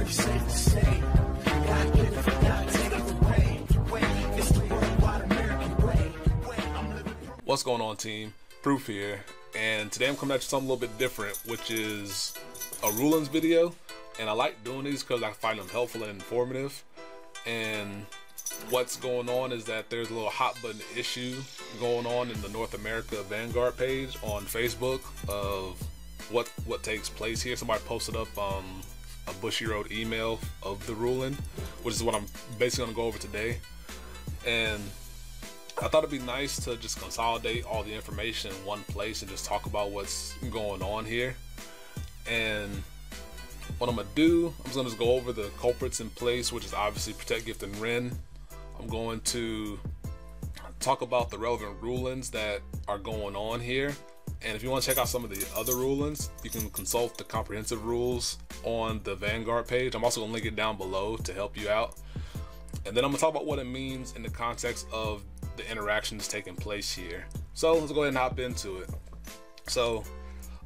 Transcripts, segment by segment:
pretty safe to say. God give it, God take it away. It's the worldwide American way. What's going on, team? Proof here, and today I'm coming at you something a little bit different, which is a rulings video. And I like doing these because I find them helpful and informative. And what's going on is that there's a little hot button issue going on in the North America Vanguard page on Facebook of what takes place here. Somebody posted up a Bushiroad email of the ruling, which is what I'm basically going to go over today. And I thought it'd be nice to just consolidate all the information in one place and just talk about what's going on here. And what I'm gonna do, I'm just gonna go over the culprits in place, which is obviously Protect, Gift, and Rinne. I'm going to talk about the relevant rulings that are going on here. And if you want to check out some of the other rulings, you can consult the comprehensive rules on the Vanguard page. I'm also gonna link it down below to help you out. And then I'm gonna talk about what it means in the context of the interactions taking place here. So let's go ahead and hop into it. So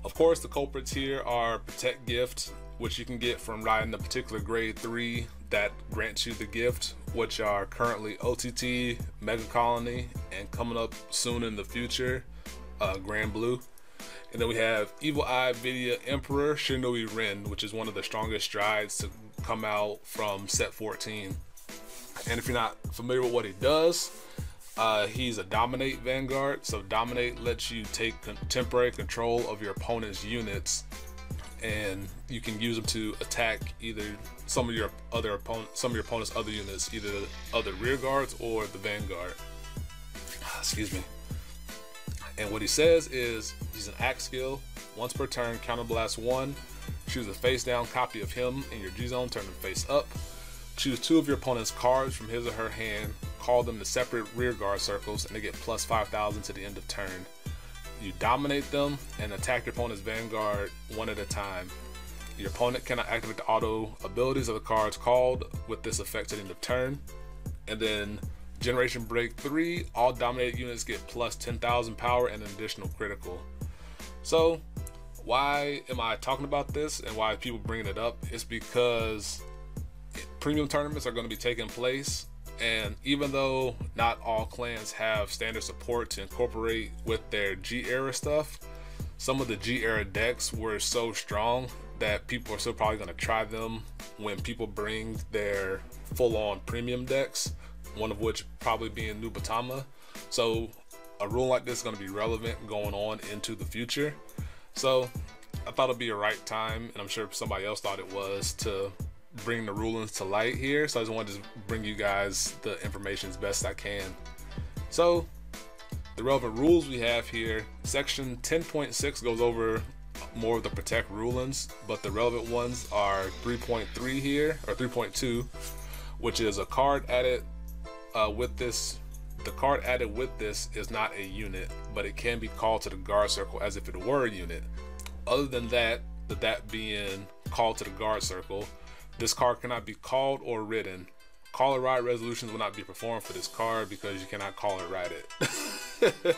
of course the culprits here are Protect Gift, which you can get from riding the particular grade 3 that grants you the gift, which are currently OTT, Mega Colony, and coming up soon in the future, Grand Blue. And then we have Evil Eye Video Emperor Shiranui Rinne, which is one of the strongest strides to come out from set 14. And if you're not familiar with what he does, he's a Dominate Vanguard. So Dominate lets you take temporary control of your opponent's units, and you can use them to attack either some of your opponent's other units, either the other rear guards or the Vanguard. Excuse me. And what he says is he's an axe skill. Once per turn, counterblast 1. Choose a face down copy of him in your G zone, turn him face up. Choose 2 of your opponent's cards from his or her hand, call them to separate rear guard circles, and they get plus 5,000 to the end of turn. You dominate them and attack your opponent's Vanguard one at a time. Your opponent cannot activate the auto abilities of the cards called with this effect to the end of turn. And then Generation Break 3, all dominated units get plus 10,000 power and an additional critical. So why am I talking about this and why are people bringing it up? It's because premium tournaments are going to be taking place, and even though not all clans have standard support to incorporate with their G-era stuff, some of the G-era decks were so strong that people are still probably going to try them when people bring their full-on premium decks, one of which probably being Nubatama. So a rule like this is going to be relevant going on into the future. So I thought it'd be a right time, and I'm sure somebody else thought it was, to bring the rulings to light here. So I just wanted to bring you guys the information as best I can. So the relevant rules we have here, section 10.6 goes over more of the Protect rulings, but the relevant ones are 3.3 here, or 3.2, which is a card added with this. The card added with this is not a unit, but it can be called to the guard circle as if it were a unit. Other than that, that being called to the guard circle, this card cannot be called or written. Call or write resolutions will not be performed for this card because you cannot call or write it.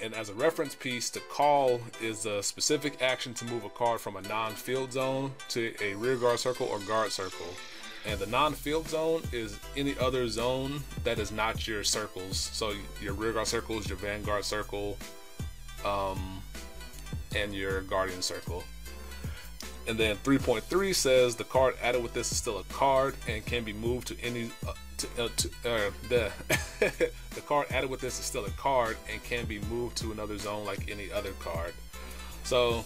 And as a reference piece, to call is a specific action to move a card from a non-field zone to a rear guard circle or guard circle. And the non-field zone is any other zone that is not your circles. So your rear guard circle is your Vanguard circle, and your Guardian circle. And then 3.3 says the card added with this is still a card and can be moved to any the card added with this is still a card and can be moved to another zone like any other card. So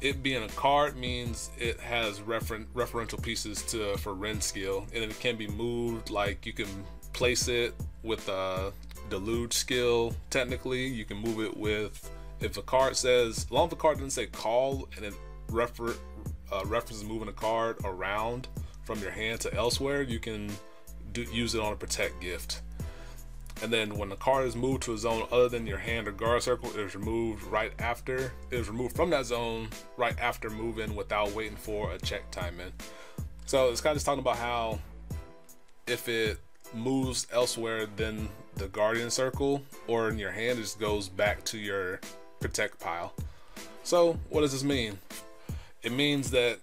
it being a card means it has referential pieces for Rinne skill, and it can be moved, like you can place it with a deluge skill. Technically you can move it with, if a card says, as long as the card doesn't say call and it references moving a card around from your hand to elsewhere, you can use it on a Protect gift. And then when the card is moved to a zone other than your hand or guard circle, it is removed right after. It is removed from that zone right after moving without waiting for a check timing. So it's kind of just talking about how if it moves elsewhere than the Guardian circle or in your hand, it just goes back to your Protect pile. So what does this mean? It means that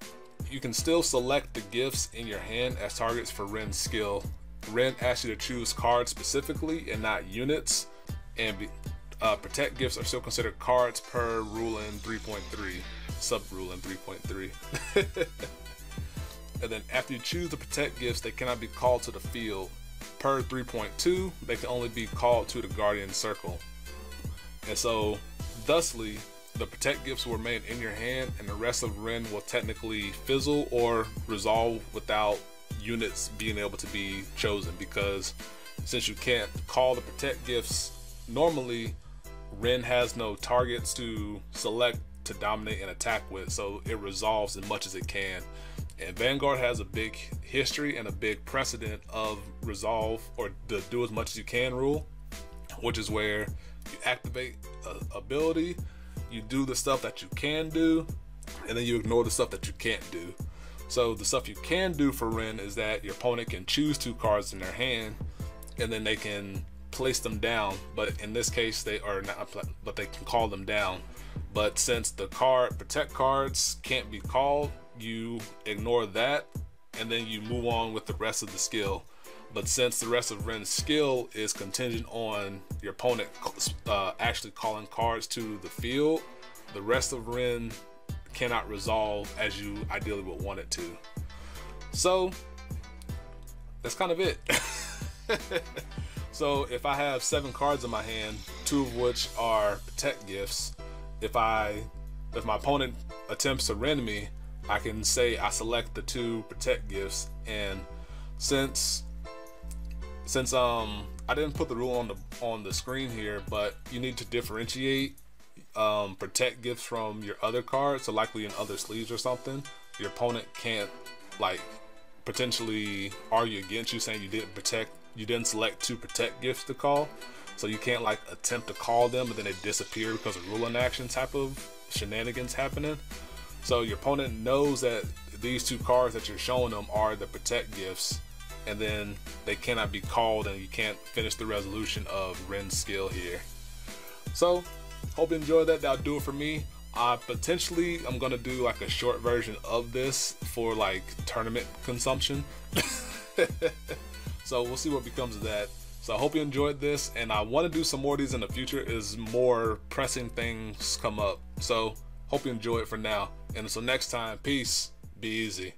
you can still select the gifts in your hand as targets for Rinne's skill. Rinne asks you to choose cards specifically and not units, and protect gifts are still considered cards per rule in 3.3, sub rule in 3.3. And then after you choose the protect gifts, they cannot be called to the field. Per 3.2, they can only be called to the Guardian Circle. And so, thusly, the protect gifts will remain in your hand, and the rest of Rinne will technically fizzle or resolve without units being able to be chosen, because since you can't call the protect gifts normally, Rinne has no targets to select to dominate and attack with, so it resolves as much as it can. And Vanguard has a big history and a big precedent of resolve or the do as much as you can rule, which is where you activate an ability, you do the stuff that you can do, and then you ignore the stuff that you can't do. So the stuff you can do for Rinne is that your opponent can choose 2 cards in their hand, and then they can place them down. But in this case, they are not, but they can call them down. But since the protect cards can't be called, you ignore that, and then you move on with the rest of the skill. But since the rest of Rinne's skill is contingent on your opponent actually calling cards to the field, the rest of Rinne cannot resolve as you ideally would want it to. So that's kind of it. So if I have 7 cards in my hand, 2 of which are protect gifts, if my opponent attempts to Rinne me, I can say I select the 2 protect gifts. And since I didn't put the rule on the screen here, but you need to differentiate protect gifts from your other cards. So likely in other sleeves or something, your opponent can't like potentially argue against you saying you didn't select 2 protect gifts to call. So you can't like attempt to call them but then they disappear because of rule inaction type of shenanigans happening. So your opponent knows that these 2 cards that you're showing them are the protect gifts, and then they cannot be called, and you can't finish the resolution of Rinne's skill here. So hope you enjoyed that. That'll do it for me. I'm gonna do like a short version of this for like tournament consumption. So we'll see what becomes of that. So I hope you enjoyed this, and I want to do some more of these in the future as more pressing things come up. So hope you enjoy it for now, and until next time, peace, be easy.